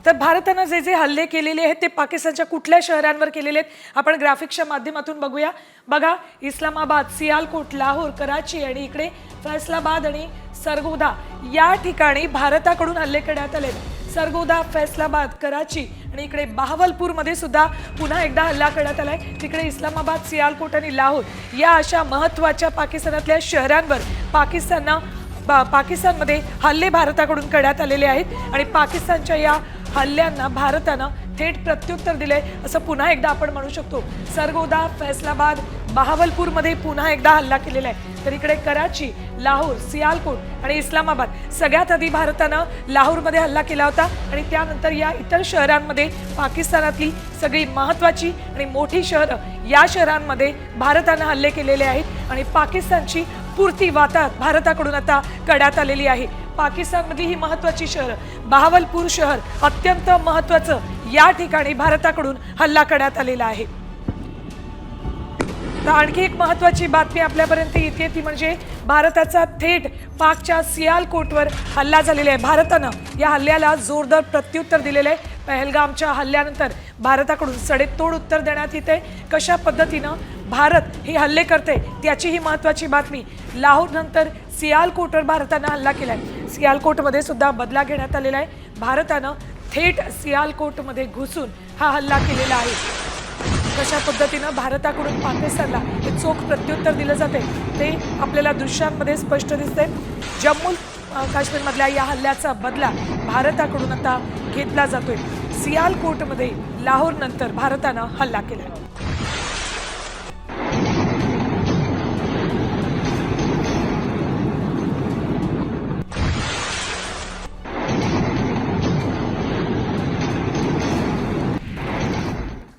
तर भारतानं जे जे हल्ले केलेले आहेत ते पाकिस्तानच्या कुठल्या शहरांवर केलेले आहेत आपण ग्राफिक्सच्या माध्यमातून बघूया। बघा, इस्लामाबाद, सियालकोट, लाहोर, कराची आणि इकडे फैसलाबाद आणि सरगोदा या ठिकाणी भारताकडून हल्ले करण्यात आले। सरगोदा, फैसलाबाद, कराची आणि इकडे बहावलपूरमध्ये सुद्धा पुन्हा एकदा हल्ला करण्यात आलाय। तिकडे इस्लामाबाद, सियालकोट आणि लाहोर या अशा महत्त्वाच्या पाकिस्तानातल्या शहरांवर पाकिस्तानमध्ये हल्ले भारताकडून करण्यात आलेले आहेत आणि पाकिस्तानच्या या हल्ल्यांना भारतानं थेट प्रत्युत्तर दिले असं पुन्हा एकदा आपण म्हणू शकतो। सरगोदा, फैसलाबाद, बहावलपूरमध्ये पुन्हा एकदा हल्ला केलेला आहे। तर इकडे कराची, लाहोर, सियालकोट आणि इस्लामाबाद सगळ्यात आधी भारतानं लाहोरमध्ये हल्ला केला होता आणि त्यानंतर या इतर शहरांमध्ये पाकिस्तानातली सगळी महत्त्वाची आणि मोठी शहरं या शहरांमध्ये भारतानं हल्ले केलेले आहेत आणि पाकिस्तानची पुरती वाताहत भारताकडून आता करण्यात आलेली आहे। पाकिस्तानमधली ही महत्त्वाची शहर बहावलपूर शहर अत्यंत महत्त्वाचं या ठिकाणी भारताकडून हल्ला करण्यात आलेला आहे। तर आणखी एक महत्त्वाची बातमी आपल्यापर्यंत येते ती म्हणजे भारताचा थेट पाकच्या सियालकोटवर हल्ला झालेला आहे। भारतानं या हल्ल्याला जोरदार प्रत्युत्तर दिलेलं आहे। पहलगामच्या हल्ल्यानंतर भारताकडून सडेतोड उत्तर देण्यात येते। कशा पद्धतीनं भारत हे हल्ले करते त्याची ही महत्त्वाची बातमी। लाहोर नंतर सियालकोटवर भारतानं हल्ला केलाय। सियालकोटमध्ये सुद्धा बदला घेण्यात आलेला आहे। भारतानं थेट सियालकोटमध्ये घुसून हा हल्ला केलेला आहे। कशा पद्धतीनं भारताकडून पाकिस्तानला हे चोख प्रत्युत्तर दिलं जाते ते आपल्याला दृश्यांमध्ये स्पष्ट दिसते। जम्मू काश्मीरमधल्या या हल्ल्याचा बदला भारताकडून आता घेतला जातोय। सियालकोटमध्ये लाहोर नंतर भारतानं हल्ला केला।